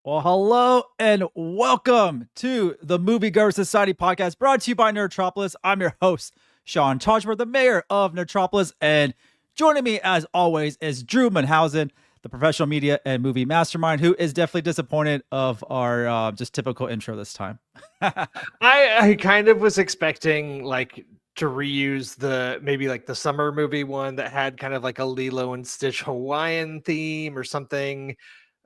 Well, hello and welcome to the Moviegoers Society podcast brought to you by Nerdtropolis. I'm your host, Sean Tajmer, the mayor of Nerdtropolis, and joining me as always is Drew Munhausen, the professional media and movie mastermind, who is definitely disappointed of our just typical intro this time. I kind of was expecting to reuse the summer movie one that had kind of like a Lilo and Stitch Hawaiian theme or something.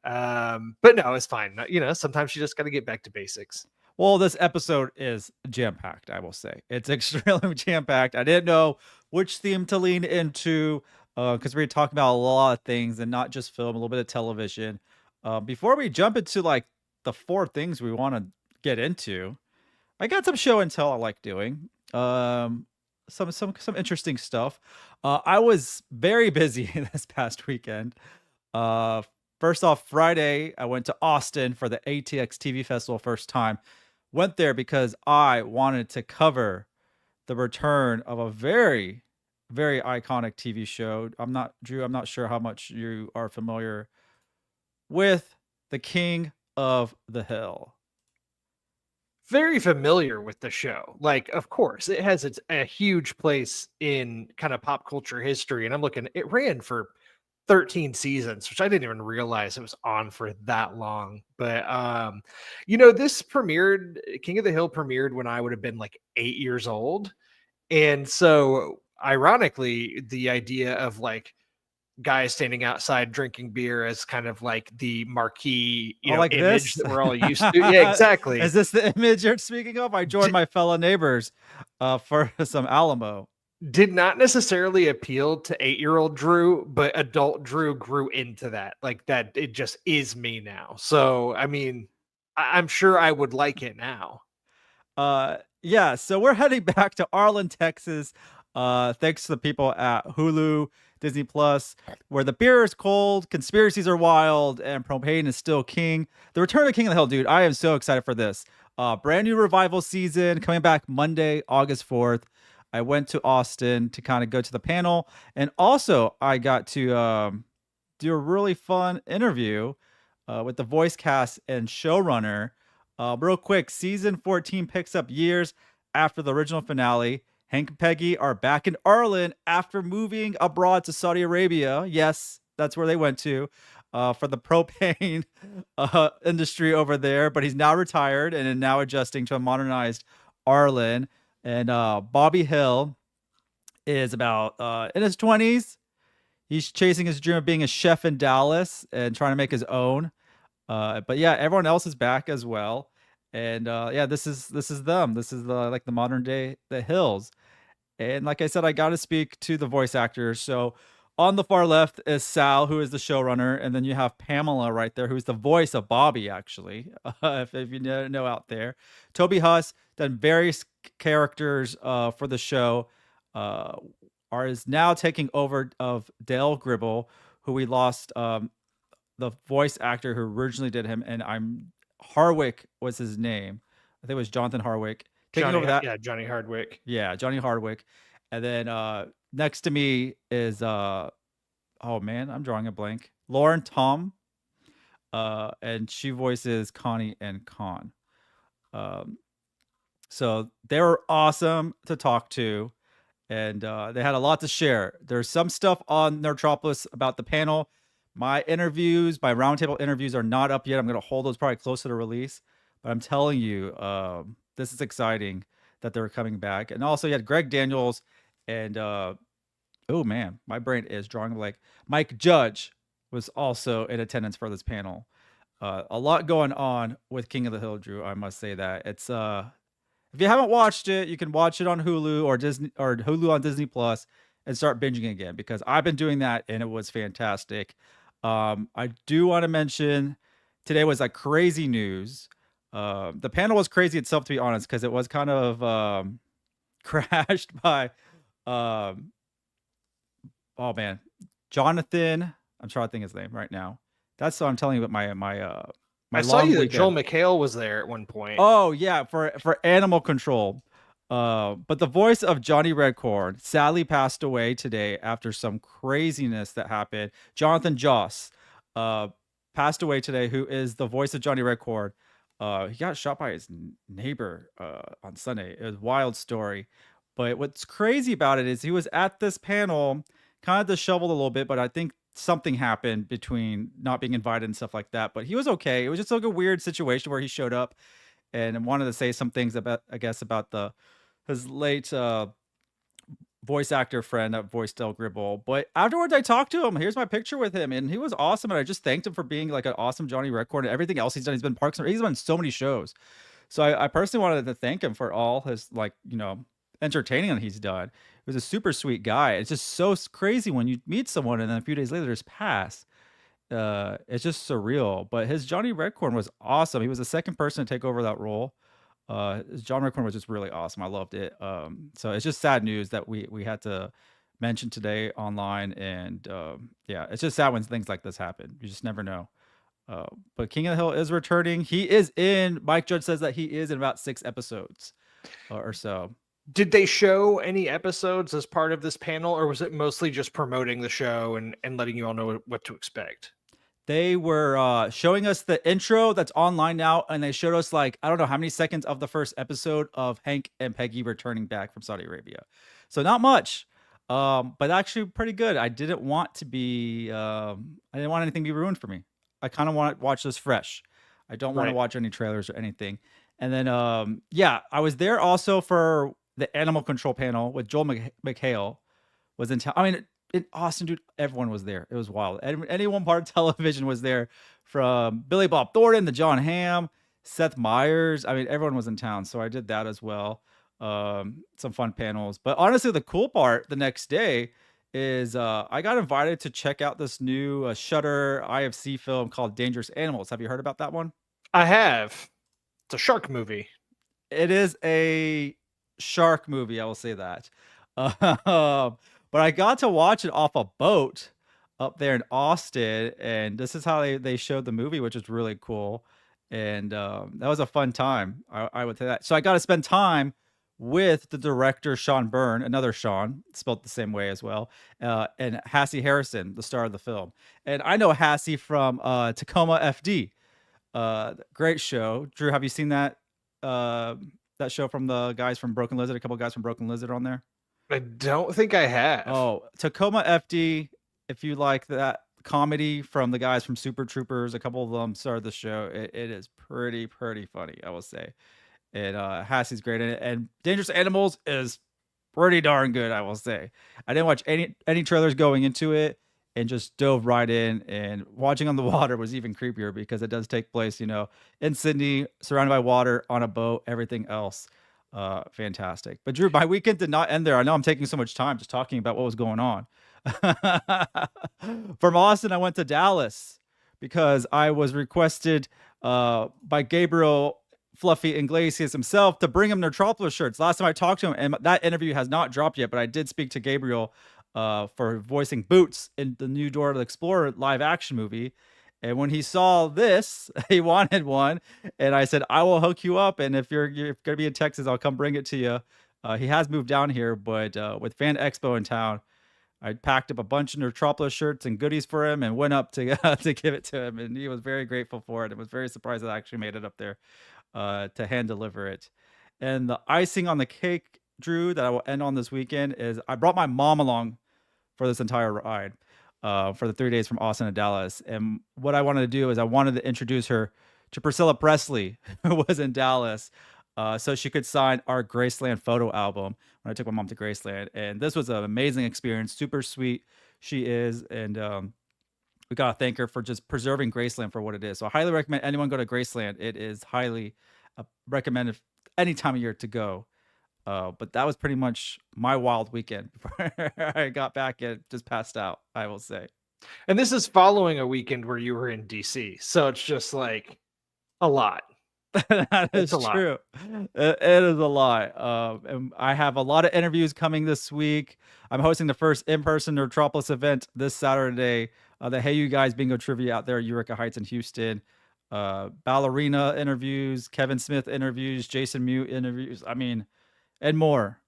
But no, it's fine. Sometimes you just got to get back to basics. Well, this episode is jam-packed, I will say. It's extremely jam-packed. I didn't know which theme to lean into because we're talking about a lot of things and not just film, a little bit of television. Before we jump into like the four things we want to get into, I got some show and tell I like doing. Some interesting stuff. I was very busy this past weekend. First off, Friday, I went to Austin for the ATX TV Festival first time. Went there because I wanted to cover the return of a very, very iconic TV show. Drew, I'm not sure how much you are familiar with the King of the Hill. Very familiar with the show. Like, of course, it has a huge place in kind of pop culture history. And I'm looking, it ran for 13 seasons, which I didn't even realize it was on for that long. But this premiered, King of the Hill premiered when I would have been like 8 years old. And so ironically, the idea of like guys standing outside drinking beer as kind of like the marquee Like image this? that we're all used to. Yeah, exactly. Is this the image you're speaking of? I joined my fellow neighbors for some Alamo. Did not necessarily appeal to 8-year-old Drew, but adult Drew grew into that. Like that, it just is me now. So, I mean, I'm sure I would like it now. Yeah, so we're heading back to Arlen, Texas. Thanks to the people at Hulu, Disney Plus, where the beer is cold, conspiracies are wild, and propane is still king. The return of King of the Hill, dude. I am so excited for this. Brand new revival season coming back Monday, August 4th. I went to Austin to kind of go to the panel, and also I got to do a really fun interview with the voice cast and showrunner. Real quick, season 14 picks up years after the original finale. Hank and Peggy are back in Arlen after moving abroad to Saudi Arabia. Yes, that's where they went to for the propane industry over there. But he's now retired and now adjusting to a modernized Arlen. And Bobby Hill is about in his 20s. He's chasing his dream of being a chef in Dallas and trying to make his own. But yeah, everyone else is back as well. And yeah, this is them. This is the modern day the Hills. And like I said, I got to speak to the voice actors. So on the far left is Sal, who is the showrunner, and then you have Pamela right there, who's the voice of Bobby, actually, if you know out there. Toby Huss done various characters for the show. Is now taking over of Dale Gribble, who we lost the voice actor who originally did him, and Harwick was his name. I think it was Jonathan Harwick. Taking over that. Yeah, Johnny Hardwick. Yeah, Johnny Hardwick. And then next to me is oh man, I'm drawing a blank. Lauren Tom. And she voices Connie and Con. So they were awesome to talk to. And they had a lot to share. There's some stuff on Nerdtropolis about the panel. My roundtable interviews are not up yet. I'm going to hold those probably close to the release. But I'm telling you, this is exciting that they're coming back. And also, you had Greg Daniels and, oh man, my brain is drawing like Mike Judge was also in attendance for this panel. A lot going on with King of the Hill, Drew. I must say that. It's if you haven't watched it, you can watch it on Hulu or Hulu on Disney Plus and start binging again, because I've been doing that and it was fantastic. I do want to mention today was like crazy news. The panel was crazy itself, to be honest, because it was kind of crashed by oh man, Jonathan. I'm trying to think his name right now. That's what I'm telling you about my I saw you that Joel McHale was there at one point. Oh yeah, for Animal Control. But the voice of Johnny Redcorn sadly passed away today after some craziness that happened. Jonathan Joss, passed away today, who is the voice of Johnny Redcord. He got shot by his neighbor on Sunday. It was a wild story. But what's crazy about it is he was at this panel, kind of disheveled a little bit, but I think something happened between not being invited and stuff like that. But he was okay. It was just like a weird situation where he showed up and wanted to say some things about, I guess, about the his late voice actor friend that voiced Del Gribble. But afterwards, I talked to him. Here's my picture with him, and he was awesome. And I just thanked him for being like an awesome Johnny Redcord and everything else he's done. He's been Parks and he's been on so many shows. So I personally wanted to thank him for all his like entertaining that he's done. He was a super sweet guy. It's just so crazy when you meet someone and then a few days later just pass. It's just surreal. But his Johnny Redcorn was awesome. He was the second person to take over that role. John Redcorn was just really awesome. I loved it. So it's just sad news that we had to mention today online, and yeah, it's just sad when things like this happen. You just never know. But King of the Hill is returning. He is in. Mike Judge says that he is in about 6 episodes or so. Did they show any episodes as part of this panel, or was it mostly just promoting the show and letting you all know what to expect? They were showing us the intro that's online now, and they showed us like I don't know how many seconds of the first episode of Hank and Peggy returning back from Saudi Arabia. So not much, but actually pretty good. I didn't want to be, I didn't want anything to be ruined for me. I kind of want to watch this fresh. I don't want to watch any trailers or anything. And then, yeah, I was there also for the animal control panel with Joel McHale was in town. I mean, in Austin, dude, everyone was there. It was wild. Any one part of television was there, from Billy Bob Thornton to John Hamm, Seth Meyers. I mean, everyone was in town. So I did that as well. Some fun panels. But honestly, the cool part the next day is I got invited to check out this new Shudder IFC film called Dangerous Animals. Have you heard about that one? I have. It's a shark movie. It is a shark movie. I will say that. But I got to watch it off a boat up there in Austin, and this is how they showed the movie, which is really cool. And that was a fun time. I would say that. So I got to spend time with the director Sean Byrne, another Sean, spelled the same way as well, and Hassie Harrison, the star of the film. And I know Hassie from Tacoma FD. Great show. Drew, have you seen that that show from the guys from Broken Lizard? A couple guys from Broken Lizard on there. I don't think I have. Oh, Tacoma FD. If you like that comedy from the guys from Super Troopers, a couple of them started the show. It is pretty funny, I will say. And Hassie's great in it. And Dangerous Animals is pretty darn good, I will say. I didn't watch any trailers going into it, and just dove right in. And watching on the water was even creepier because it does take place, in Sydney, surrounded by water, on a boat, everything else. Fantastic. But Drew, my weekend did not end there. I know I'm taking so much time just talking about what was going on. From Austin, I went to Dallas because I was requested by Gabriel Fluffy Iglesias himself to bring him Neutropolis shirts. Last time I talked to him, and that interview has not dropped yet, but I did speak to Gabriel for voicing Boots in the new Dora the Explorer live action movie. And when he saw this, he wanted one. And I said, I will hook you up. And if you're going to be in Texas, I'll come bring it to you. He has moved down here, but with Fan Expo in town, I packed up a bunch of Neutropolis shirts and goodies for him and went up to to give it to him. And he was very grateful for it. And was very surprised that I actually made it up there to hand deliver it. And the icing on the cake, Drew, that I will end on this weekend is I brought my mom along for this entire ride. For the 3 days from Austin to Dallas. And what I wanted to do is I wanted to introduce her to Priscilla Presley, who was in Dallas, so she could sign our Graceland photo album when I took my mom to Graceland. And this was an amazing experience, super sweet she is. And we got to thank her for just preserving Graceland for what it is. So I highly recommend anyone go to Graceland. It is highly recommended any time of year to go. But that was pretty much my wild weekend before I got back and just passed out, I will say. And this is following a weekend where you were in DC. So it's just like a lot. That is true. It is a lot. And I have a lot of interviews coming this week. I'm hosting the first in-person Neutropolis event this Saturday. The Hey You Guys Bingo Trivia out there at Eureka Heights in Houston. Ballerina interviews, Kevin Smith interviews, Jason Mute interviews. I mean, and more.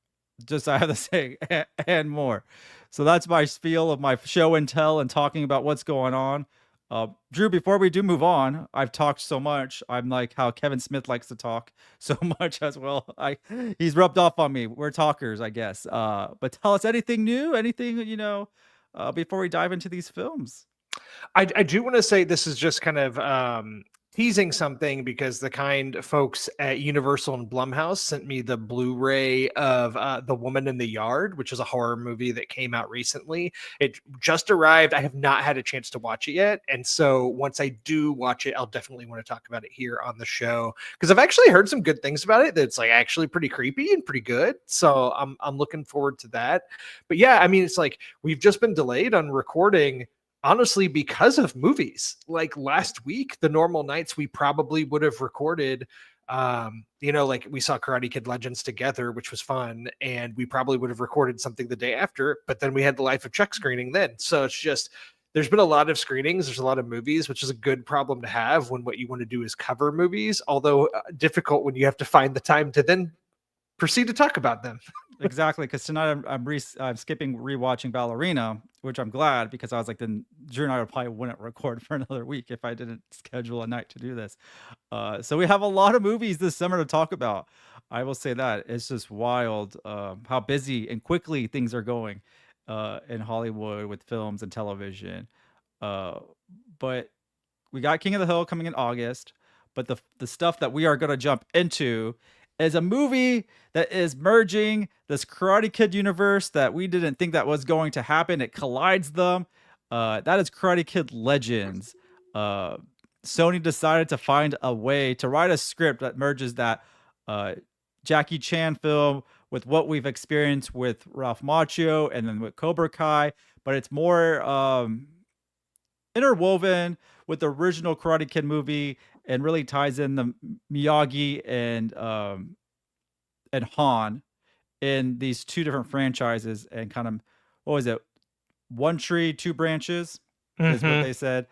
Just I have to say, and more. So that's my spiel of my show and tell and talking about what's going on. Drew, before we do move on, I've talked so much. I'm like how Kevin Smith likes to talk so much as well. He's rubbed off on me. We're talkers, I guess. But tell us anything new, anything before we dive into these films. I do want to say this is just kind of teasing something because the kind folks at Universal and Blumhouse sent me the Blu-ray of The Woman in the Yard, which is a horror movie that came out recently. It just arrived. I have not had a chance to watch it yet. And so once I do watch it, I'll definitely want to talk about it here on the show because I've actually heard some good things about it that's like actually pretty creepy and pretty good. So I'm looking forward to that. But yeah, I mean, it's like we've just been delayed on recording honestly because of movies. Like last week, the normal nights we probably would have recorded like we saw Karate Kid Legends together, which was fun, and we probably would have recorded something the day after, but then we had the Life of Chuck screening then. So it's just there's been a lot of screenings, there's a lot of movies, which is a good problem to have when what you want to do is cover movies, although difficult when you have to find the time to then proceed to talk about them. Exactly, because tonight I'm skipping rewatching Ballerina, which I'm glad because I was like, then Drew and I probably wouldn't record for another week if I didn't schedule a night to do this. So we have a lot of movies this summer to talk about. I will say that it's just wild how busy and quickly things are going in Hollywood with films and television. Uh, but we got King of the Hill coming in August, but the stuff that we are going to jump into is a movie that is merging this Karate Kid universe that we didn't think that was going to happen. It collides them. That is Karate Kid Legends. Uh, Sony decided to find a way to write a script that merges that uh, Jackie Chan film with what we've experienced with Ralph Macchio and then with Cobra Kai, but it's more interwoven with the original Karate Kid movie and really ties in the Miyagi and Han in these two different franchises and kind of what was it? One tree, two branches is what Mm-hmm. they said.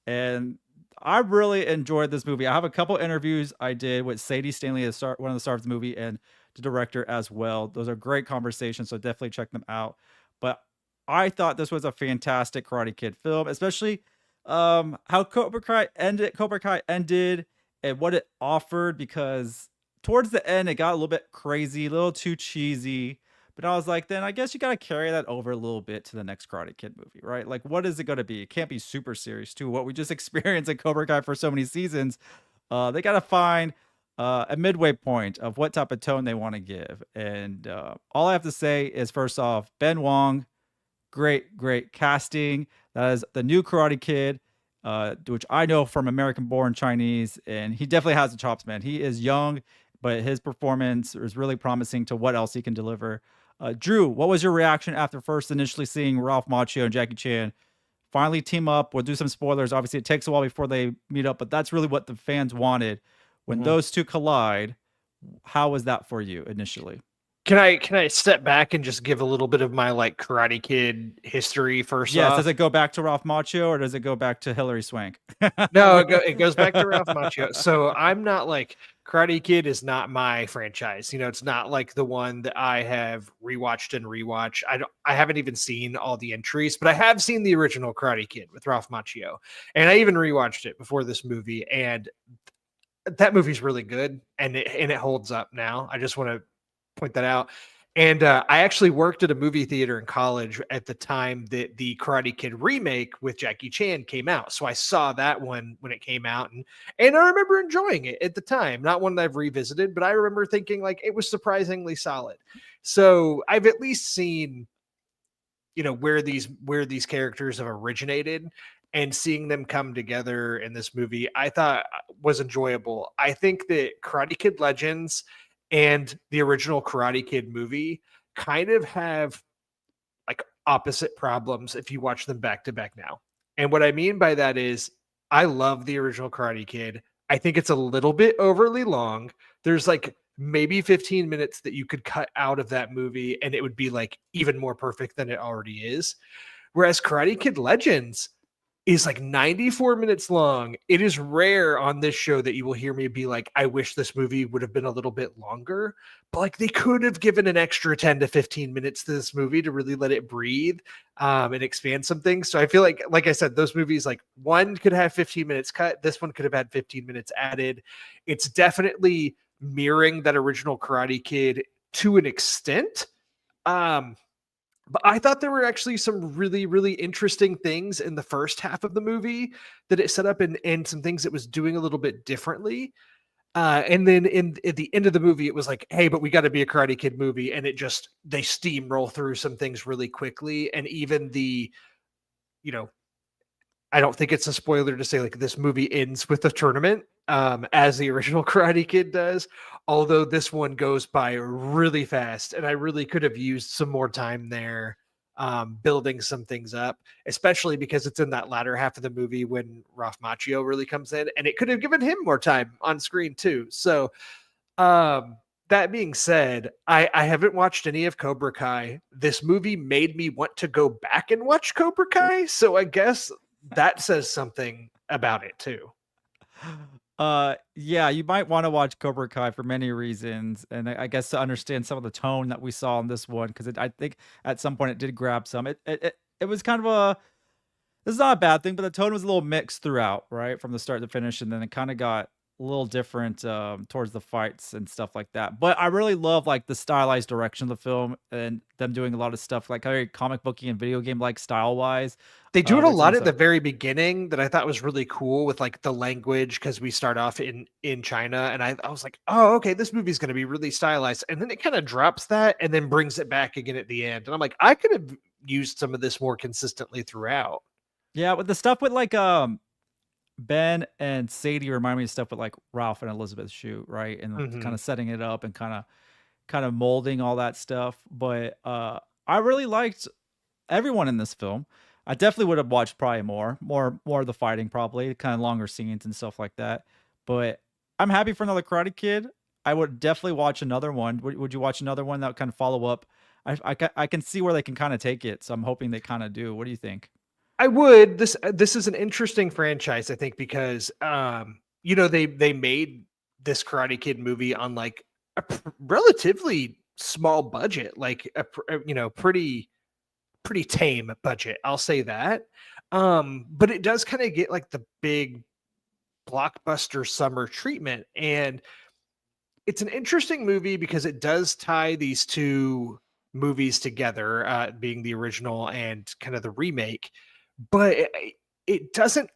And I really enjoyed this movie. I have a couple interviews I did with Sadie Stanley, one of the stars of the movie, and the director as well. Those are great conversations, so definitely check them out. But I thought this was a fantastic Karate Kid film, especially how Cobra Kai ended and what it offered because towards the end it got a little bit crazy, a little too cheesy. But I was like, then I guess you got to carry that over a little bit to the next Karate Kid movie, right? Like, what is it going to be? It can't be super serious, too. What we just experienced in Cobra Kai for so many seasons, they got to find a midway point of what type of tone they want to give. And all I have to say is, first off, Ben Wong, great casting. That is the new Karate Kid, which I know from American Born Chinese, and he definitely has the chops, man. He is young, but his performance is really promising to what else he can deliver. Drew, what was your reaction after first initially seeing Ralph Macchio and Jackie Chan finally team up? We'll do some spoilers. Obviously, it takes a while before they meet up, but that's really what the fans wanted. When Mm-hmm. those two collide, how was that for you initially? Can I step back and just give a little bit of my like Karate Kid history first Yes, does off? it go back to Ralph Macchio or does it go back to Hillary Swank? No, it goes back to Ralph Macchio. So I'm not like Karate Kid is not my franchise. You know, it's not like the one that I have rewatched and rewatched. I haven't even seen all the entries, but I have seen the original Karate Kid with Ralph Macchio. And I even rewatched it before this movie and that movie's really good and it holds up now. I just want to point that out. And I actually worked at a movie theater in college at the time that the Karate Kid remake with Jackie Chan came out. So I saw that one when it came out, and I remember enjoying it at the time. Not one that I've revisited, but I remember thinking like it was surprisingly solid. So I've at least seen where these characters have originated and seeing them come together in this movie I thought was enjoyable. I think that Karate Kid Legends and the original Karate Kid movie kind of have like opposite problems if you watch them back to back now. And what I mean by that is I love the original Karate Kid. I think it's a little bit overly long. There's like maybe 15 minutes that you could cut out of that movie and it would be like even more perfect than it already is. Whereas Karate Kid Legends, is like 94 minutes long. It is rare on this show that you will hear me be like, I wish this movie would have been a little bit longer, but like they could have given an extra 10 to 15 minutes to this movie to really let it breathe and expand some things. So I feel like I said, those movies, like one could have 15 minutes cut. This one could have had 15 minutes added. It's definitely mirroring that original Karate Kid to an extent. Um, but I thought there were actually some really, really interesting things in the first half of the movie that it set up, and some things it was doing a little bit differently. And then at the end of the movie, it was like, hey, but we got to be a Karate Kid movie. And they steamroll through some things really quickly. And even you know, I don't think it's a spoiler to say like this movie ends with a tournament, as the original Karate Kid does. Although this one goes by really fast, and I really could have used some more time there, building some things up, especially because it's in that latter half of the movie when Ralph Macchio really comes in, and it could have given him more time on screen too. So, that being said, I haven't watched any of Cobra Kai. This movie made me want to go back and watch Cobra Kai, so I guess that says something about it too. Yeah, you might want to watch Cobra Kai for many reasons, and I guess to understand some of the tone that we saw in this one, because I think at some point it did grab some. It was kind of a, it's not a bad thing, but the tone was a little mixed throughout, right, from the start to finish, and then it kind of got a little different towards the fights and stuff like that. But I really love like the stylized direction of the film and them doing a lot of stuff like very comic booky and video game like style wise They do it a with some lot of the at the stuff. very beginning that I thought was really cool with like the language, because we start off in China, and I was like, oh, okay, this movie's going to be really stylized, and then it kind of drops that and then brings it back again at the end, and I'm like, I could have used some of this more consistently throughout. Yeah, with the stuff with like Ben and Sadie remind me of stuff with like Ralph and Elizabeth Shue, right? And kind Hmm. of setting it up and kind of molding all that stuff. But I really liked everyone in this film. I definitely would have watched probably more of the fighting, probably kind of longer scenes and stuff like that. But I'm happy for another Karate Kid. I would definitely watch another one. Would you watch another one that would kind of follow up? I can see where they can kind of take it, so I'm hoping they kind of do. What do you think? I would. This is an interesting franchise, I think, because they made this Karate Kid movie on like a relatively small budget, like pretty tame budget. I'll say that. But it does kind of get like the big blockbuster summer treatment, and it's an interesting movie because it does tie these two movies together, being the original and kind of the remake, but it doesn't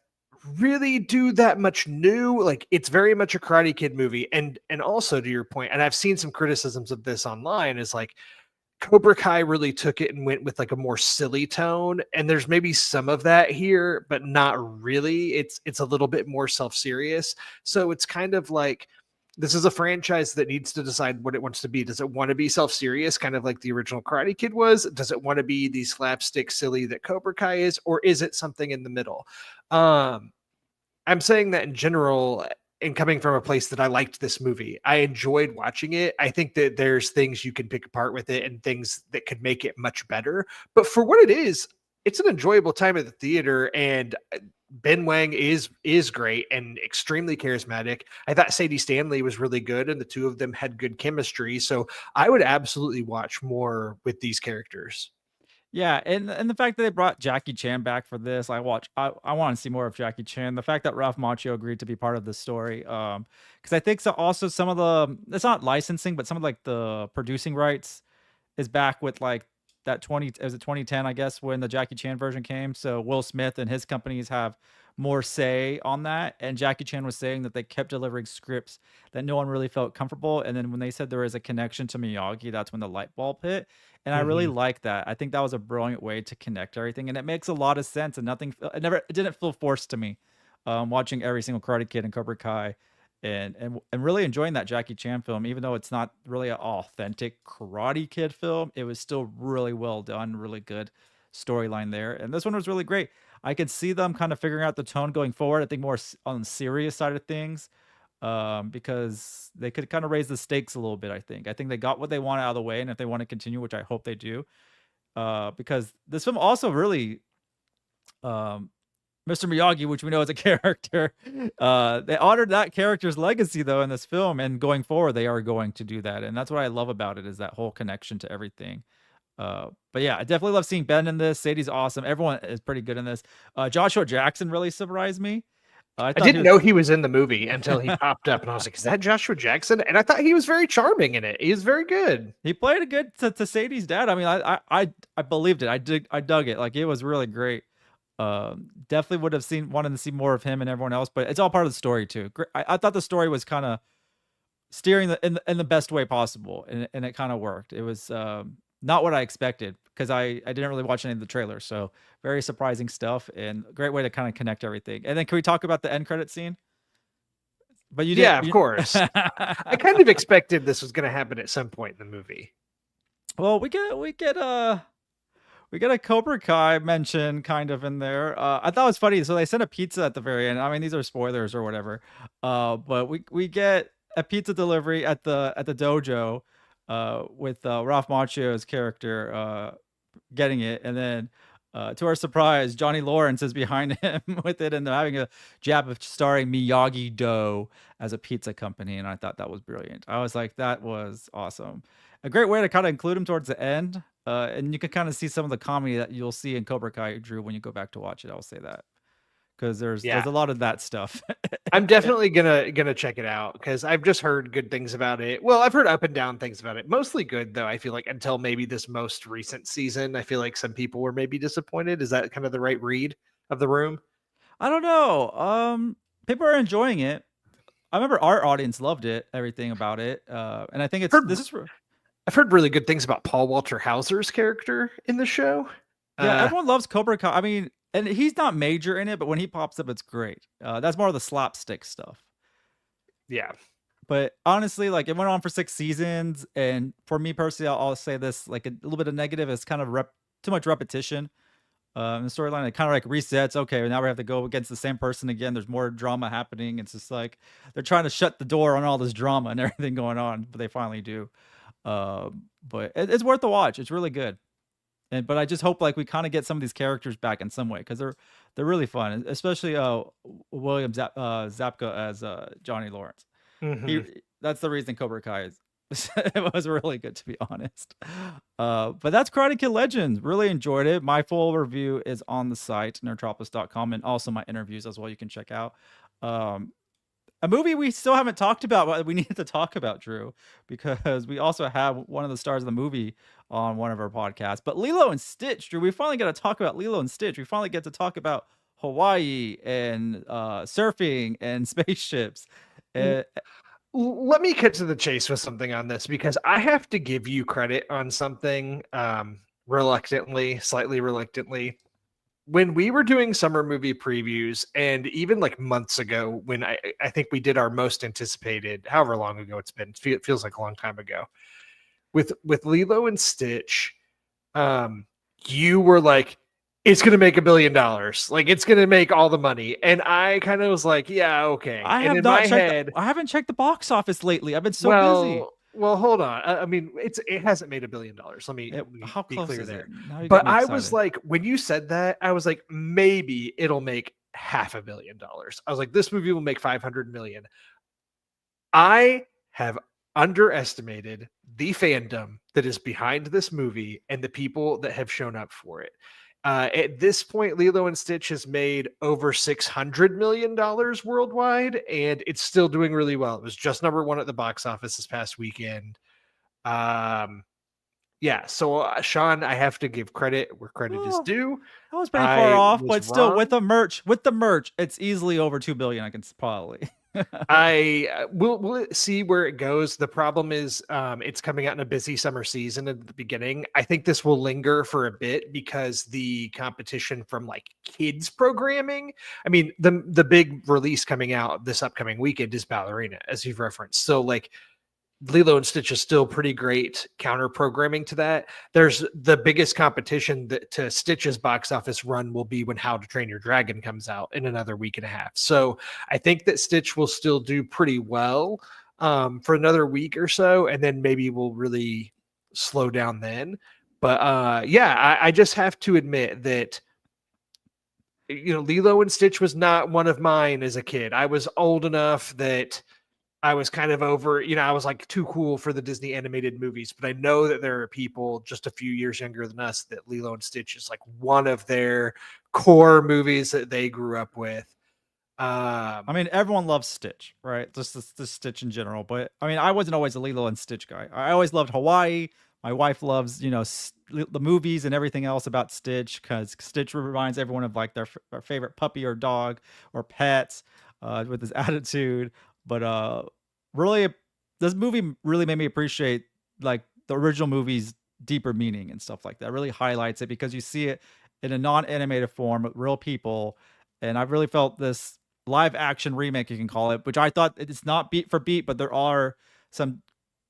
really do that much new. Like it's very much a Karate Kid movie, and also to your point, and I've seen some criticisms of this online, is like Cobra Kai really took it and went with like a more silly tone, and there's maybe some of that here, but not really. It's a little bit more self-serious. So it's kind of like this is a franchise that needs to decide what it wants to be. Does it want to be self-serious, kind of like the original Karate Kid was? Does it want to be the slapstick silly that Cobra Kai is, or is it something in the middle? Um, I'm saying that in general, and coming from a place that I liked this movie. I enjoyed watching it. I think that there's things you can pick apart with it and things that could make it much better. But for what it is, it's an enjoyable time at the theater, and Ben Wang is great and extremely charismatic. I thought Sadie Stanley was really good, and the two of them had good chemistry. So I would absolutely watch more with these characters. Yeah, and the fact that they brought Jackie Chan back for this, I want to see more of Jackie Chan. The fact that Ralph Macchio agreed to be part of this story, because I think so. Also, some of the it's not licensing, but some of like the producing rights is back with like that 20 is it 2010 I guess when the Jackie Chan version came. So Will Smith and his companies have more say on that. And Jackie Chan was saying that they kept delivering scripts that no one really felt comfortable. And then when they said there was a connection to Miyagi, that's when the light bulb hit. And I really Mhm. like that. I think that was a brilliant way to connect everything, and it makes a lot of sense. And nothing, it didn't feel forced to me. Watching every single Karate Kid and Cobra Kai, and really enjoying that Jackie Chan film, even though it's not really an authentic Karate Kid film, it was still really well done, really good storyline there. And this one was really great. I could see them kind of figuring out the tone going forward. I think more on the serious side of things, because they could kind of raise the stakes a little bit. I think they got what they wanted out of the way, and if they want to continue, which I hope they do, because this film also really um Mr. Miyagi, which we know is a character. They honored that character's legacy though in this film, and going forward, they are going to do that, and that's what I love about it is that whole connection to everything. But yeah, I definitely love seeing Ben in this. Sadie's awesome. Everyone is pretty good in this. Joshua Jackson really surprised me. I I thought he didn't was. know he was in the movie until he popped up, and I was like, "Is that Joshua Jackson?" And I thought he was very charming in it. He was very good. He played a good to Sadie's dad. I mean, I believed it. I dug it. Like it was really great. Definitely would have wanted to see more of him and everyone else, but it's all part of the story too. I thought the story was kind of steering in the best way possible, and it kind of worked. It was not what I expected because I didn't really watch any of the trailers, so very surprising stuff and great way to kind of connect everything. And then can we talk about the end credit scene? But you Yeah, didn't. of course. I kind of expected this was going to happen at some point in the movie. Well, we get a Cobra Kai mention kind of in there. I thought it was funny. So they sent a pizza at the very end. I mean, these are spoilers or whatever. But we get a pizza delivery at the dojo, with Ralph Macchio's character getting it, and then to our surprise, Johnny Lawrence is behind him with it, and they're having a jab of starring Miyagi Do as a pizza company, and I thought that was brilliant. I was like, that was awesome. A great way to kind of include him towards the end, and you can kind of see some of the comedy that you'll see in Cobra Kai, Drew, when you go back to watch it. I'll say that because there's Yeah, a lot of that stuff. I'm definitely gonna check it out because I've just heard good things about it. Well, I've heard up and down things about it. Mostly good though. I feel like until maybe this most recent season, I feel like some people were maybe disappointed. Is that kind of the right read of the room? I don't know. People are enjoying it. I remember our audience loved it, everything about it, and I think Heard, I've heard really good things about Paul Walter Hauser's character in the show. yeah, Uh, everyone loves Cobra Kai. I mean, and he's not major in it, but when he pops up, it's great. That's more of the slapstick stuff. yeah, But honestly, like it went on for 6 seasons, and for me personally, I'll say this: like a little bit of negative is kind of too much repetition. In the storyline, it kind of like resets. Okay, now we have to go against the same person again. There's more drama happening. It's just like they're trying to shut the door on all this drama and everything going on, but they finally do. But it's worth the watch. It's really good. But I just hope like we kind of get some of these characters back in some way because they're really fun, especially William Zapka as Johnny Lawrence. hmm He That's the reason Cobra Kai is. It was really good to be honest. But that's Karate Kid Legends. Really enjoyed it. My full review is on the site nerdtropolis.com, and also my interviews as well. You can check out. A movie we still haven't talked about, but we need to talk about, Drew, because we also have one of the stars of the movie on one of our podcasts. But Lilo and Stitch, Drew, we finally got to talk about Lilo and Stitch. We finally get to talk about Hawaii and surfing and spaceships. Uh, Let me cut to the chase with something on this because I have to give you credit on something reluctantly, slightly reluctantly. When we were doing summer movie previews, and even like months ago, when I think we did our most anticipated, however long ago it's been, it feels like a long time ago, with Lilo and Stitch, you were like, it's gonna make $1 billion, like it's gonna make all the money, and I kind of was like, yeah, okay. I And have in not my checked. head, I haven't checked the box office lately. I've been so busy. well, hold on. I mean, it hasn't made $1 billion. Let me How be close clear is there. it? Now you got But me I was excited. like, when you said that, I was like, maybe it'll make $500 million. I was like, this movie will make 500 million. I have underestimated the fandom that is behind this movie and the people that have shown up for it. At this point, Lilo and Stitch has made over $600 million worldwide, and it's still doing really well. It was just #1 at the box office this past weekend. Um, yeah, so Sean, I have to give credit where credit is Oh, due. I was pretty far I off, was but still, wrong. with the merch, it's easily over 2 billion. I can probably. I we'll see where it goes. The problem is it's coming out in a busy summer season at the beginning. I think this will linger for a bit because the competition from like kids programming. I mean, the big release coming out this upcoming weekend is Ballerina, as you've referenced. So like Lilo and Stitch is still pretty great counter programming to that. There's the biggest competition that to Stitch's box office run will be when How to Train Your Dragon comes out in another week and a half. So I think that Stitch will still do pretty well for another week or so, and then maybe we'll really slow down then. But yeah, I just have to admit that Lilo and Stitch was not one of mine as a kid. I was old enough that I was kind of over, I was like too cool for the Disney animated movies, but I know that there are people just a few years younger than us that Lilo and Stitch is like one of their core movies that they grew up with. I mean, everyone loves Stitch, right? Just the Stitch in general. But I mean, I wasn't always a Lilo and Stitch guy. I always loved Hawaii. My wife loves, the movies and everything else about Stitch because Stitch reminds everyone of like their favorite puppy or dog or pets with his attitude. But really, this movie really made me appreciate like the original movie's deeper meaning and stuff like that. It really highlights it because you see it in a non-animated form with real people, and I really felt this live action remake, you can call it, which I thought it's not beat for beat, but there are some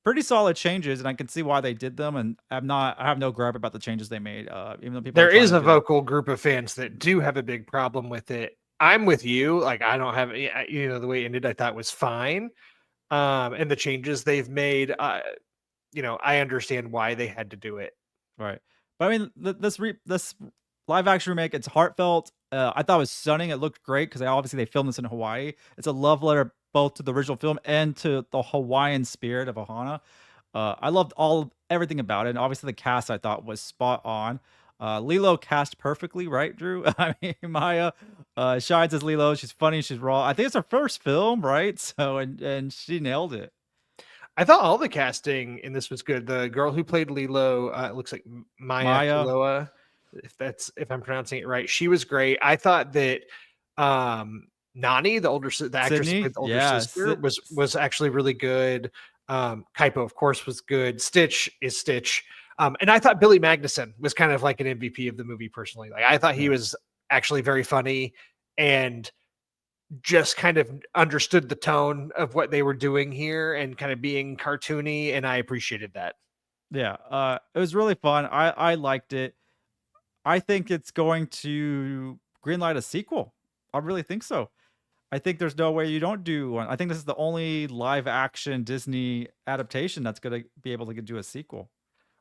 pretty solid changes, and I can see why they did them. And I have no gripe about the changes they made, even though people are There trying is to a do that. vocal group of fans that do have a big problem with it. I'm with you. Like, I don't have, the way it ended, I thought was fine. And the changes they've made, I understand why they had to do it. Right. But I mean, this live action remake, it's heartfelt. I thought it was stunning. It looked great because obviously they filmed this in Hawaii. It's a love letter both to the original film and to the Hawaiian spirit of Ohana. I loved everything about it. And obviously the cast I thought was spot on. Lilo cast perfectly, right, Drew? I mean, Maya shines as Lilo. She's funny. She's raw. I think it's her first film, right? So and she nailed it. I thought all the casting in this was good. The girl who played Lilo, it looks like Maya Maya, Kaloa, if I'm pronouncing it right. She was great. I thought that Nani, the actress who Sydney, played the older yeah, sister, was actually really good. Kaipo, of course, was good. Stitch is Stitch. And I thought Billy Magnuson was kind of like an MVP of the movie personally. Like, I thought he yeah. was actually very funny and just kind of understood the tone of what they were doing here and kind of being cartoony, and I appreciated that. Yeah, it was really fun. I liked it. I think it's going to greenlight a sequel. I really think so. I think there's no way you don't do one. I think this is the only live action Disney adaptation that's going to be able to do a sequel.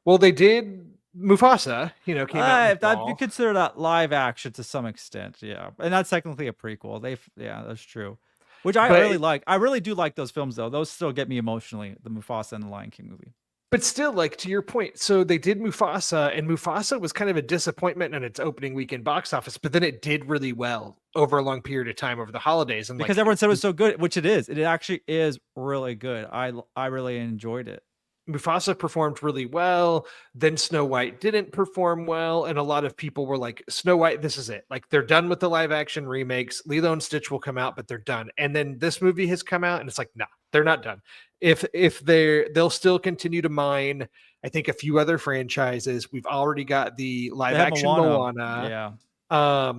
Well, they did. Mufasa, came out in the If that you fall. consider that live action to some extent, yeah, and that's technically a prequel. Yeah, that's true. Which I really But like. I really do like those films though. Those still get me emotionally. The Mufasa and the Lion King movie. but still, like, to your point, so they did Mufasa, and Mufasa was kind of a disappointment in its opening weekend box office, but then it did really well over a long period of time over the holidays, and Because like everyone said it was so good, which it is. It actually is really good. I really enjoyed it. Mufasa performed really well. Then Snow White didn't perform well. And a lot of people were like, Snow White, this is it. Like, they're done with the live action remakes. Lilo and Stitch will come out, but they're done. And then this movie has come out, and it's like, nah, they're not done. If they'll still continue to mine, I think, a few other franchises. We've already got the They live have action Moana. Moana. Yeah.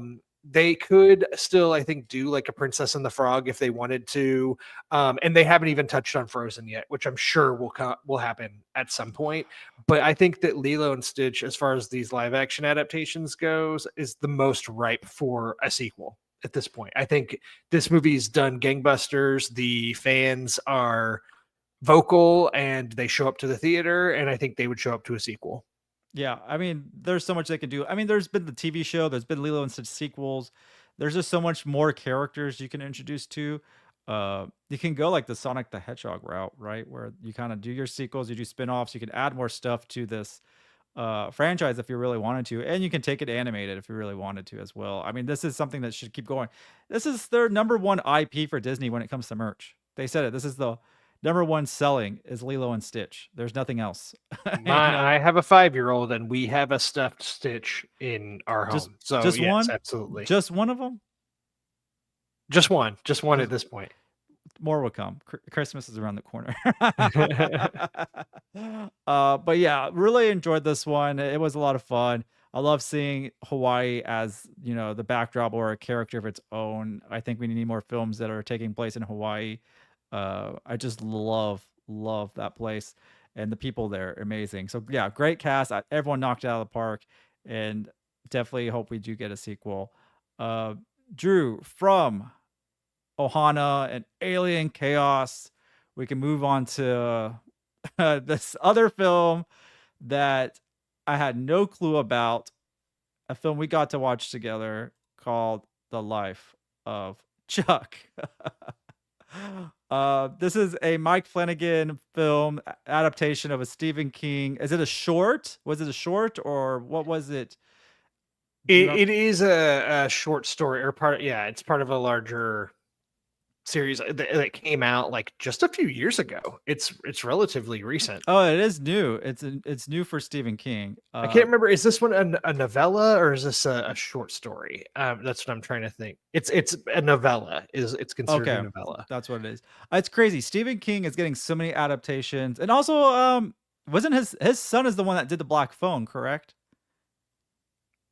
They could still, I think, do like a Princess and the Frog if they wanted to, and they haven't even touched on Frozen yet, which I'm sure will happen at some point. But I think that Lilo and Stitch, as far as these live action adaptations goes, is the most ripe for a sequel at this point. I think this movie's done gangbusters. The fans are vocal and they show up to the theater, and I think they would show up to a sequel. Yeah, I mean, there's so much they can do. I mean, there's been the TV show, there's been Lilo and Stitch sequels. There's just so much more characters you can introduce to. You can go like the Sonic the Hedgehog route, right? Where you kind of do your sequels, you do spin-offs, you can add more stuff to this franchise if you really wanted to, and you can take it animated if you really wanted to as well. I mean, this is something that should keep going. This is their number one IP for Disney when it comes to merch. They said it. This is the number one selling is Lilo and Stitch. There's nothing else. I have a 5-year-old, and we have a stuffed Stitch in our Just home. So just yes, one? absolutely. Just one of them? Just one at Just this point. more will come. Christmas is around the corner. But yeah, really enjoyed this one. It was a lot of fun. I love seeing Hawaii as, the backdrop or a character of its own. I think we need more films that are taking place in Hawaii. I just love that place, and the people there are amazing. So yeah, great cast. Everyone knocked it out of the park, and definitely hope we do get a sequel. Uh, Drew, from Ohana and Alien Chaos, we can move on to this other film that I had no clue about, a film we got to watch together. called The Life of Chuck. This is a Mike Flanagan film adaptation of a Stephen King. Is it a short? Was it a short or what was it? Do you remember? It is a short story or part. Yeah, it's part of a larger series that came out like just a few years ago. It's relatively recent. Oh, it is new. It's new for Stephen King. I can't remember. Is this one a novella or is this a short story? That's what I'm trying to think. It's a novella. It's considered a Okay, novella. that's what it is. It's crazy. Stephen King is getting so many adaptations, and also, wasn't his son is the one that did the Black Phone, correct?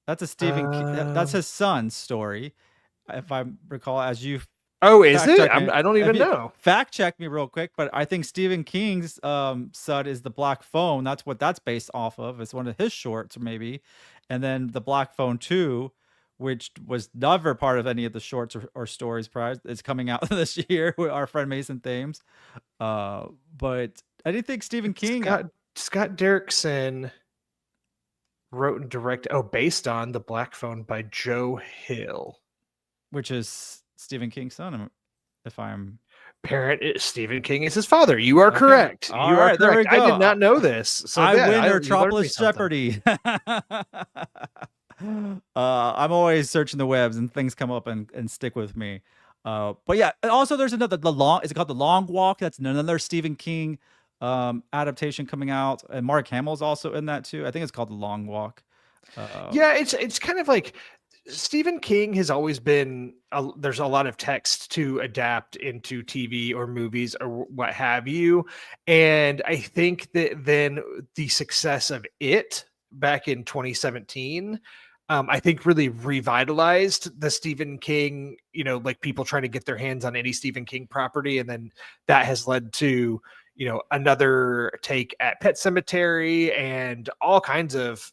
That's a Stephen. That's Um, his son's story, if I recall. As you oh, is fact it? check me, I don't if even you know. fact check me real quick, but I think Stephen King's son is the Black Phone. That's what that's based off of. It's one of his shorts, maybe, and then the Black Phone 2, which was never part of any of the shorts or stories prior, is coming out this year with our friend Mason Thames. But I didn't think Stephen King, Scott Derrickson wrote and directed. Oh, based on The Black Phone by Joe Hill. which is Stephen King's son, if I'm Stephen King is his father. You are okay. correct. All You are right, there we correct. I go. did not know this. So I yeah, win you your learned me Tropolis something. Jeopardy. I'm always searching the webs and things come up and stick with me. But yeah, and also there's another is it called The Long Walk? That's another Stephen King adaptation coming out, and Mark Hamill's also in that too. I think it's called The Long Walk. Yeah, it's kind of like Stephen King has always been. There's a lot of text to adapt into TV or movies or what have you, and I think that then the success of it back in 2017. I think really revitalized the Stephen King, like people trying to get their hands on any Stephen King property. And then that has led to, another take at Pet Cemetery and all kinds of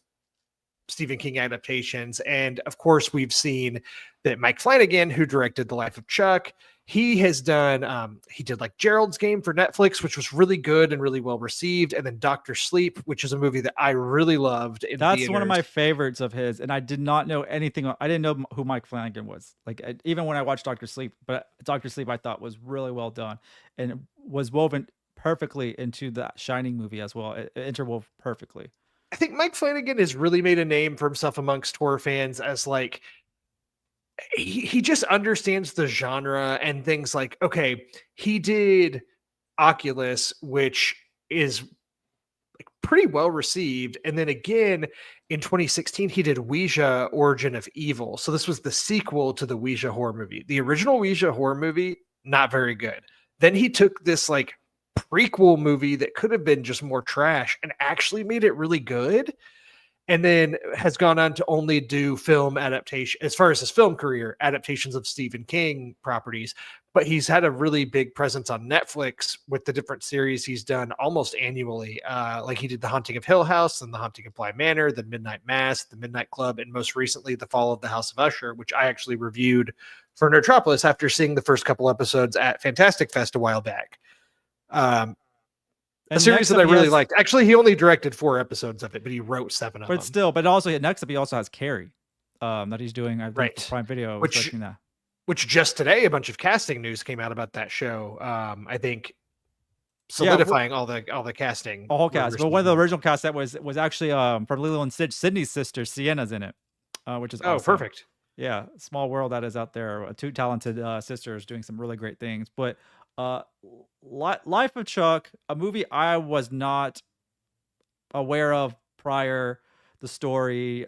Stephen King adaptations. And of course, we've seen that Mike Flanagan, who directed The Life of Chuck, he has done, he did like Gerald's Game for Netflix, which was really good and really well received. And then Dr. Sleep, which is a movie that I really loved in That's theaters. one of my favorites of his, and I did not know anything. I didn't know who Mike Flanagan was. Like even when I watched Doctor Sleep, but Doctor Sleep I thought was really well done and was woven perfectly into the Shining movie as well. It interwove perfectly. I think Mike Flanagan has really made a name for himself amongst horror fans as like he just understands the genre and things like, okay, he did Oculus, which is like pretty well received. And then again in 2016, he did Ouija Origin of Evil. So this was the sequel to the Ouija horror movie. The original Ouija horror movie, not very good. Then he took this like prequel movie that could have been just more trash and actually made it really good, and then has gone on to only do film adaptation as far as his film career, adaptations of Stephen King properties. But he's had a really big presence on Netflix with the different series he's done almost annually. Like he did The Haunting of Hill House and The Haunting of Bly Manor, The Midnight Mass, The Midnight Club, and most recently The Fall of the House of Usher, which I actually reviewed for Nerdtropolis after seeing the first couple episodes at Fantastic Fest a while back. A series that I really liked. Actually, he only directed 4 episodes of it, but he wrote 7 of them. But still, but also next up, he also has Carrie, that he's doing. I think right. Prime Video, which just today a bunch of casting news came out about that show. I think solidifying all the casting, a whole cast. But one of the original cast that was actually from Lilo and Stitch. Sydney's sister Sienna's in it, which is awesome. Perfect. Yeah, small world that is out there. 2 talented sisters doing some really great things. But Life of Chuck, a movie I was not aware of prior. The story.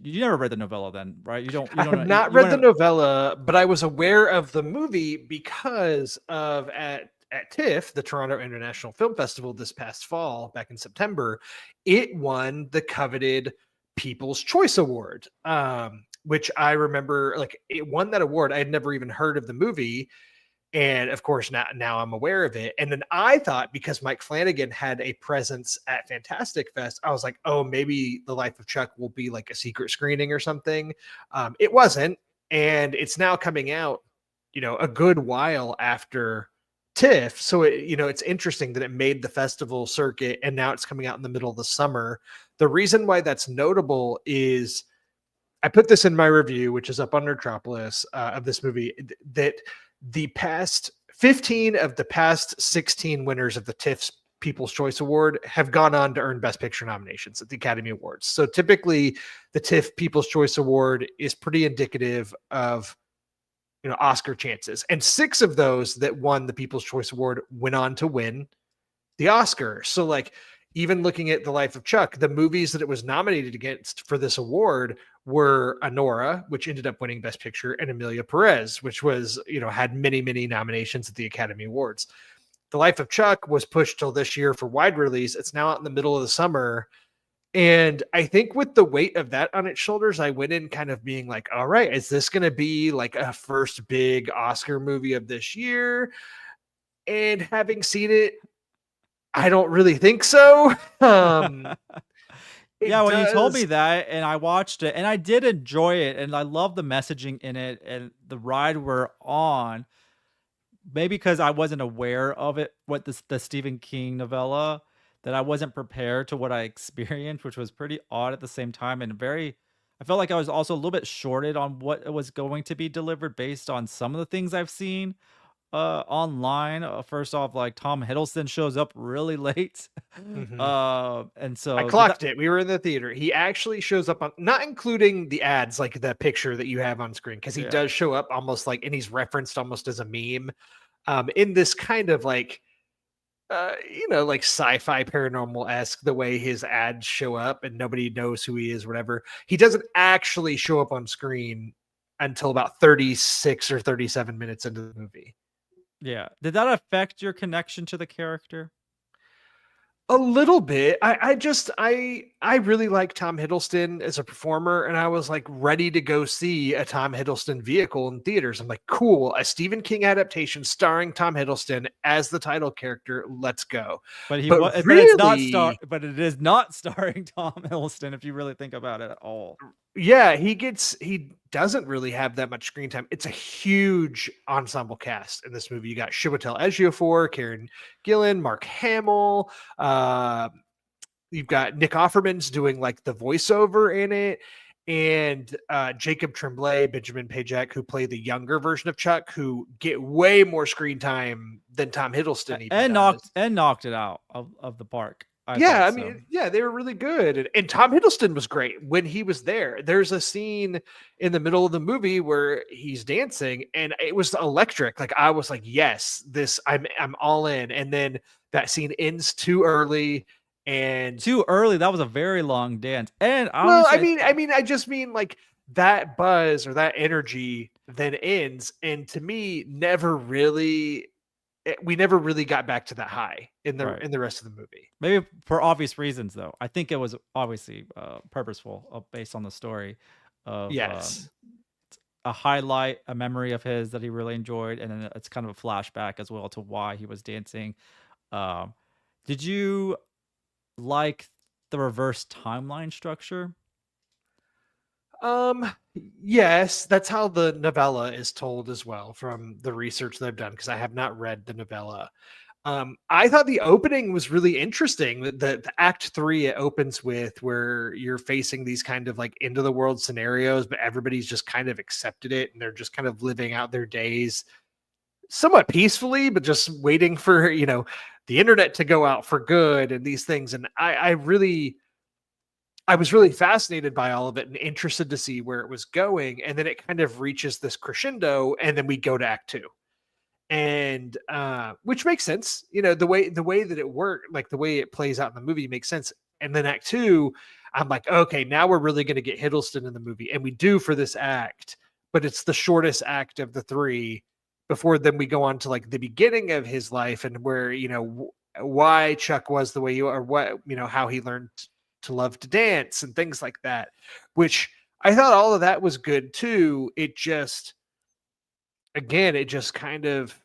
You never read the novella then, right? I have not read the novella, but I was aware of the movie because of at TIFF, the Toronto International Film Festival this past fall, back in September, it won the coveted People's Choice Award, which I remember, like it won that award. I had never even heard of the movie. And of course, now I'm aware of it. And then I thought because Mike Flanagan had a presence at Fantastic Fest, I was like, oh, maybe The Life of Chuck will be like a secret screening or something. It wasn't. And it's now coming out, a good while after TIFF. So, it's interesting that it made the festival circuit and now it's coming out in the middle of the summer. The reason why that's notable is I put this in my review, which is up on Metropolis of this movie, that the past 15 of the past 16 winners of the TIFF's People's Choice Award have gone on to earn Best Picture nominations at the Academy Awards. So typically, the TIFF People's Choice Award is pretty indicative of Oscar chances, and 6 of those that won the People's Choice Award went on to win the Oscar. So like, even looking at The Life of Chuck, the movies that it was nominated against for this award were Anora, which ended up winning Best Picture, and Emilia Perez, which was, had many, many nominations at the Academy Awards. The Life of Chuck was pushed till this year for wide release. It's now out in the middle of the summer. And I think with the weight of that on its shoulders, I went in kind of being like, all right, is this going to be like a first big Oscar movie of this year? And having seen it, I don't really think so. Yeah, when you told me that and I watched it and I did enjoy it and I love the messaging in it and the ride we're on, maybe because I wasn't aware of it, what the Stephen King novella, that I wasn't prepared to what I experienced, which was pretty odd at the same time and very. I felt like I was also a little bit shorted on what was going to be delivered based on some of the things I've seen online. First off, like Tom Hiddleston shows up really late, Mhm. and I so clocked it. We were in the theater. He actually shows up on, not including the ads, like the picture that you have on screen, because he yeah. does show up almost like, and he's referenced almost as a meme, in this kind of like, like sci-fi paranormal esque, the way his ads show up and nobody knows who he is, whatever. He doesn't actually show up on screen until about 36 or 37 minutes into the movie. Yeah. Did that affect your connection to the character? A little bit. I really like Tom Hiddleston as a performer, and I was like ready to go see a Tom Hiddleston vehicle in theaters. I'm like, cool, a Stephen King adaptation starring Tom Hiddleston as the title character. Let's go. But But it's not really, but it is not starring Tom Hiddleston if you really think about it at all. yeah, he doesn't really have that much screen time. It's a huge ensemble cast in this movie. You got Chiwetel Ejiofor, Karen Gillan, Mark Hamill. Uh, you've got Nick Offerman's doing like the voiceover in it, and Jacob Tremblay, Benjamin Pajak, who play the younger version of Chuck, who get way more screen time than Tom Hiddleston even And does. knocked it out of the park. I Yeah, thought I so. mean, yeah, they were really good. And Tom Hiddleston was great when he was there. There's a scene in the middle of the movie where he's dancing and it was electric. Like I was like, yes, this I'm all in. And then that scene ends too early. And Too early. That was a very long dance. And well, I obviously mean, I just mean like that buzz or that energy then ends. And to me, we never really got back to that high right. in the rest of the movie. Maybe for obvious reasons, though. I think it was obviously purposeful, based on the story of Yes. a highlight, a memory of his that he really enjoyed, and then it's kind of a flashback as well to why he was dancing. Um, did you like the reverse timeline structure? Um, yes, that's how the novella is told as well from the research that I've done because I have not read the novella. I thought the opening was really interesting. The act 3 it opens with where you're facing these kind of like end of the world scenarios, but everybody's just kind of accepted it and they're just kind of living out their days somewhat peacefully, but just waiting for, the internet to go out for good and these things. And I was really fascinated by all of it and interested to see where it was going. And then it kind of reaches this crescendo, and then we go to Act 2. And which makes sense. The way that it worked, like the way it plays out in the movie makes sense. And then Act 2, I'm like, okay, now we're really going to get Hiddleston in the movie. And we do for this act, but it's the shortest act of the 3 before then we go on to like the beginning of his life and where, why Chuck was the way you are, what, how he learned to love to dance and things like that, which I thought all of that was good too. It just, again, it just kind of,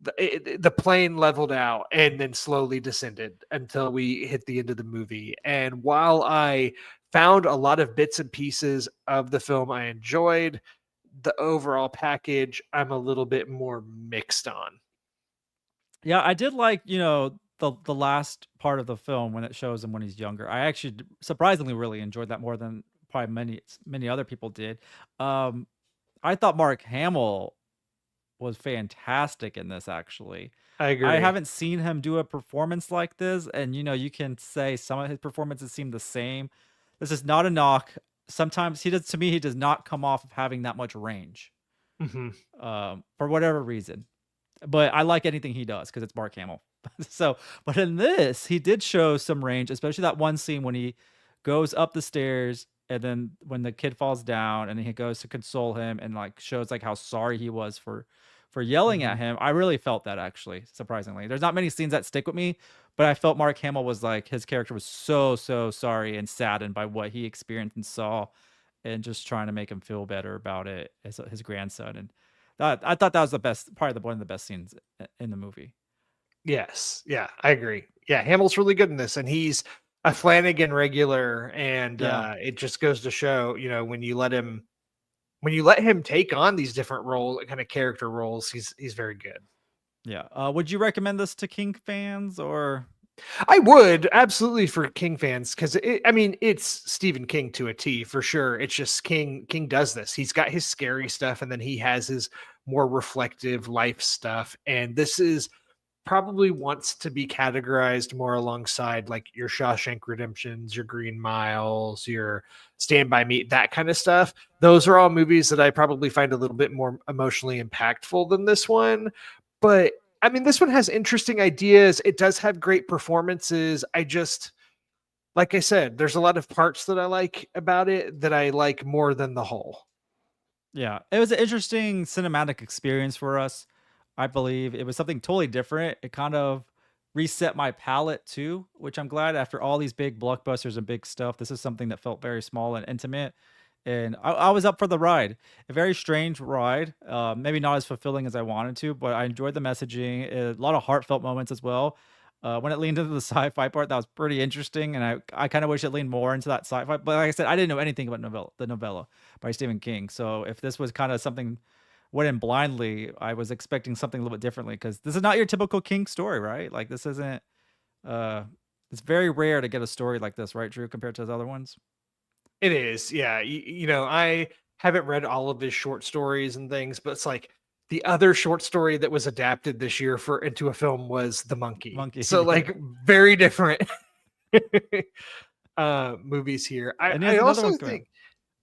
the plane leveled out and then slowly descended until we hit the end of the movie. And while I found a lot of bits and pieces of the film I enjoyed, the overall package I'm a little bit more mixed on. Yeah, I did like, the last part of the film when it shows him when he's younger. I actually surprisingly really enjoyed that more than probably many other people did. Um, I thought Mark Hamill was fantastic in this. Actually, I I agree. haven't seen him do a performance like this, and you can say some of his performances seem the same. This is not a knock. Sometimes he does not come off of having that much range, Hmm. for whatever reason. But I like anything he does because it's Mark Hamill. So, but in this, he did show some range, especially that one scene when he goes up the stairs and then when the kid falls down and he goes to console him and like shows like how sorry he was for yelling at Hmm. him. I really felt that, actually, surprisingly. There's not many scenes that stick with me, but I felt Mark Hamill was like, his character was so sorry and saddened by what he experienced and saw, and just trying to make him feel better about it as his grandson. And that, I thought that was the best, probably one of the best scenes in the movie. Yes. Yeah, I agree. Yeah, Hamill's really good in this, and he's a Flanagan regular, and Yeah. it just goes to show, when you let him take on these different kind of character roles, he's very good. Yeah. Would you recommend this to King fans or? I would absolutely for King fans because I mean, it's Stephen King to a T for sure. It's just King does this. He's got his scary stuff, and then he has his more reflective life stuff. And this is probably wants to be categorized more alongside like your Shawshank Redemptions, your Green Miles, your Stand By Me, that kind of stuff. Those are all movies that I probably find a little bit more emotionally impactful than this one. But I mean, this one has interesting ideas. It does have great performances. Like I said, there's a lot of parts that I like about it that I like more than the whole. Yeah, it was an interesting cinematic experience for us. I believe it was something totally different. It kind of reset my palette too, which I'm glad after all these big blockbusters and big stuff. This is something that felt very small and intimate. And I was up for the ride. A very strange ride. Maybe not as fulfilling as I wanted to, but I enjoyed the messaging. A lot of heartfelt moments as well. When it leaned into the sci-fi part, that was pretty interesting, and I kind of wish it leaned more into that sci-fi. But like I said, I didn't know anything about the novella by Stephen King. So if this was kind of something went in blindly, I was expecting something a little bit differently because this is not your typical King story, right? Like this isn't. Uh, it's very rare to get a story like this, right, Drew, compared to his other ones. It is, yeah. I haven't read all of his short stories and things, but it's like the other short story that was adapted this year for into a film was The Monkey. Monkey, So yeah. like very different movies here. I, And he I has another one also coming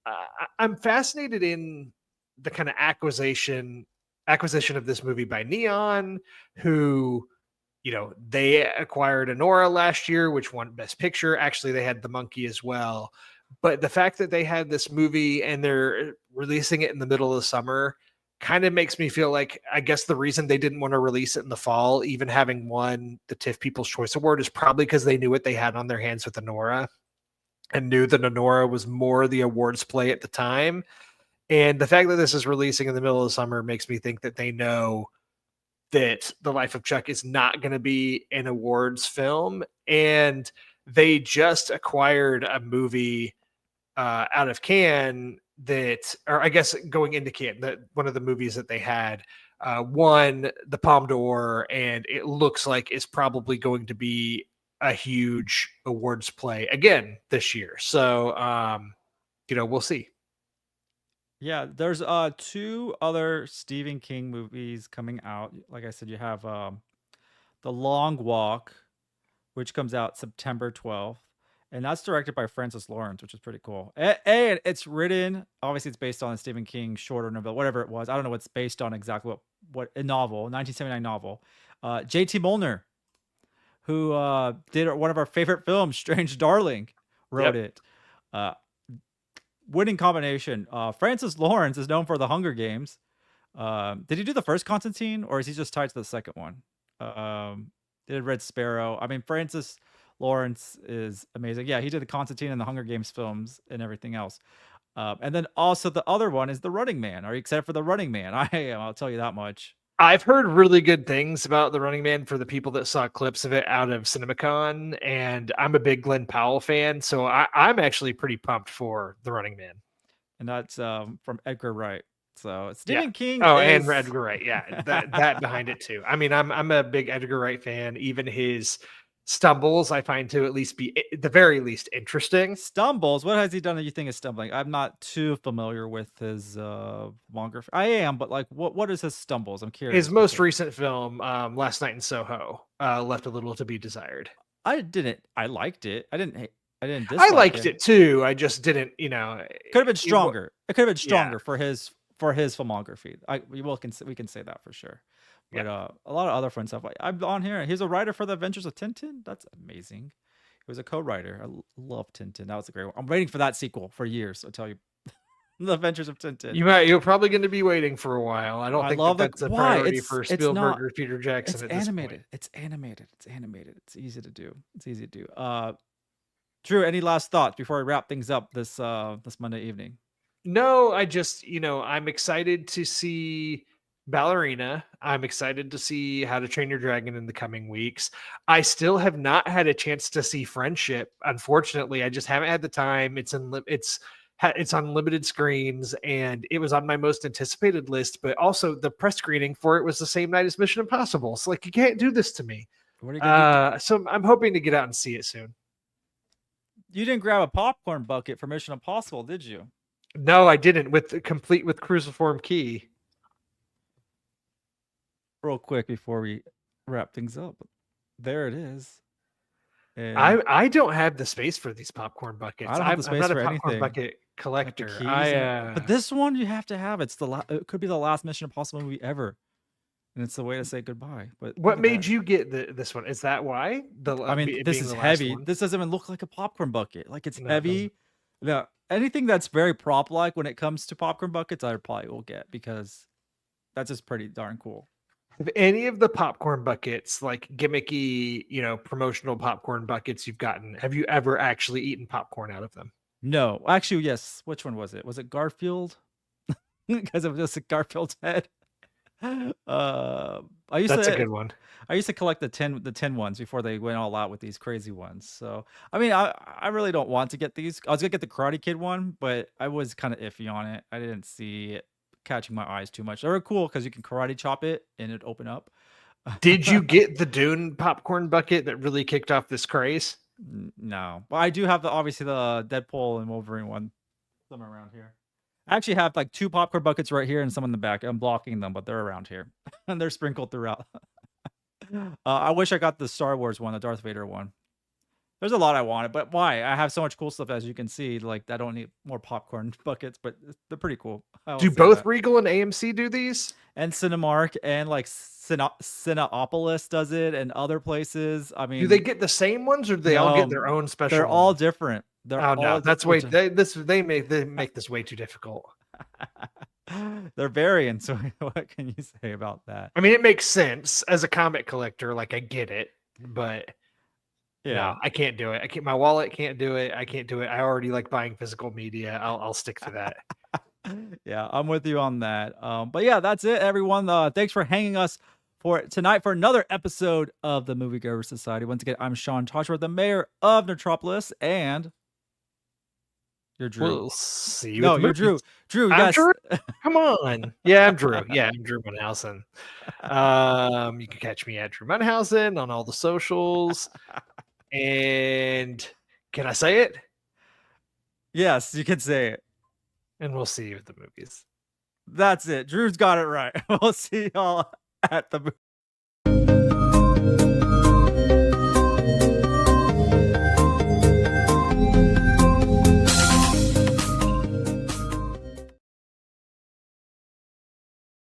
out. think I'm fascinated in the kind of acquisition of this movie by Neon, who they acquired Anora last year, which won Best Picture. Actually, they had The Monkey as well. But the fact that they had this movie and they're releasing it in the middle of the summer kind of makes me feel like I guess the reason they didn't want to release it in the fall, even having won the TIFF People's Choice Award, is probably because they knew what they had on their hands with Anora and knew that Anora was more the awards play at the time. And the fact that this is releasing in the middle of the summer makes me think that they know that The Life of Chuck is not going to be an awards film. And they just acquired a movie out of Cannes that, or I guess going into Cannes, that one of the movies that they had won the Palme d'Or, and it looks like it's probably going to be a huge awards play again this year. So, we'll see. Yeah, there's two other Stephen King movies coming out. Like I said, you have The Long Walk, which comes out September 12th. And that's directed by Francis Lawrence, which is pretty cool. And it's written, obviously, it's based on a Stephen King shorter novel, whatever it was. I don't know what's based on exactly what a novel, 1979 novel. J.T. Molnar, who did one of our favorite films, Strange Darling, wrote Yep. it. Uh, Winning combination. Francis Lawrence is known for The Hunger Games. Did he do the first Constantine, or is he just tied to the second one? Did Red Sparrow? I mean, Francis Lawrence is amazing. Yeah, he did the Constantine and the Hunger Games films and everything else. And then also the other one is The Running Man. Are you excited for The Running Man? I am. I'll tell you that much. I've heard really good things about The Running Man for the people that saw clips of it out of CinemaCon, and I'm a big Glenn Powell fan, so I'm actually pretty pumped for The Running Man. And that's from Edgar Wright. So Yeah. Stephen King Oh, and is. Edgar Wright. Yeah, that behind it too. I mean, I'm a big Edgar Wright fan. Even his Stumbles I find to at the very least interesting. Stumbles. What has he done that you think is stumbling? I'm not too familiar with his manga. I am, but like, what is his stumbles? I'm curious. His most recent film, Last Night in Soho, left a little to be desired. I liked it. I didn't dislike I liked it too. I just didn't, could have been stronger. It could have been stronger for his filmography. We can say that for sure. But a lot of other fun stuff. Like, I'm on here. He's a writer for The Adventures of Tintin. That's amazing. He was a co-writer. I love Tintin. That was a great one. I'm waiting for that sequel for years. I'll tell you. The Adventures of Tintin. You're probably going to be waiting for a while. I don't think that's a priority for Spielberg or Peter Jackson at this point. It's animated. It's easy to do. Drew, any last thoughts before we wrap things up this Monday evening? No, I just, I'm excited to see Ballerina. I'm excited to see How to Train Your Dragon in the coming weeks. I still have not had a chance to see Friendship. Unfortunately, I just haven't had the time. It's on limited screens, and it was on my most anticipated list, but also the press screening for it was the same night as Mission Impossible. So like, you can't do this to me. What are you gonna do? So I'm hoping to get out and see it soon. You didn't grab a popcorn bucket for Mission Impossible, did you? No, I didn't. Complete with cruciform key. Real quick before we wrap things up, there it is. And I don't have the space for these popcorn buckets. I don't have the space I'm not for a popcorn anything. bucket collector. But this one you have to have. It could be the last Mission Impossible movie ever, and it's the way to say goodbye. But what made you get this one? Is that why? This is heavy. This doesn't even look like a popcorn bucket. Like, it's heavy. No, anything that's very prop like when it comes to popcorn buckets, I probably will get, because that's just pretty darn cool. If any of the popcorn buckets, like gimmicky, promotional popcorn buckets you've gotten, have you ever actually eaten popcorn out of them? No, actually, yes. Which one was it? Was it Garfield? Because of just Garfield's head. That's a good one. I used to collect the 10 ones before they went all out with these crazy ones. So I mean, I really don't want to get these. I was gonna get the Karate Kid one, but I was kind of iffy on it. I didn't see it catching my eyes too much. They were cool because you can karate chop it and it'd open up. Did you get the Dune popcorn bucket that really kicked off this craze? No, but I do have obviously the Deadpool and Wolverine one somewhere around here. I actually have like 2 popcorn buckets right here and some in the back. I'm blocking them, but they're around here and they're sprinkled throughout. I wish I got the Star Wars one, the Darth Vader one. There's a lot I wanted, but why? I have so much cool stuff, as you can see. Like, I don't need more popcorn buckets, but they're pretty cool. Do both Regal and AMC do these? And Cinemark and like Cineopolis does it, and other places. I mean, do they get the same ones, or do they all get their own special? They're all different. That's way they make this way too difficult. They're variants. What can you say about that? I mean, it makes sense as a comic collector. Like, I get it, but no, I can't do it. My wallet can't do it. I can't do it. I already like buying physical media. I'll stick to that. Yeah, I'm with you on that. But yeah, that's it, everyone. Thanks for hanging us for tonight for another episode of the Moviegoers Society. Once again, I'm Sean Toshworth, the mayor of Metropolis, and you're Drew. We'll see you. No, you're Drew. Drew, yes. Drew? Come on. Yeah, I'm Drew. Yeah, I'm Drew Munhausen. You can catch me at Drew Munhausen on all the socials. And can I say it? Yes, you can say it. And we'll see you at the movies. That's it. Drew's got it right. We'll see y'all at the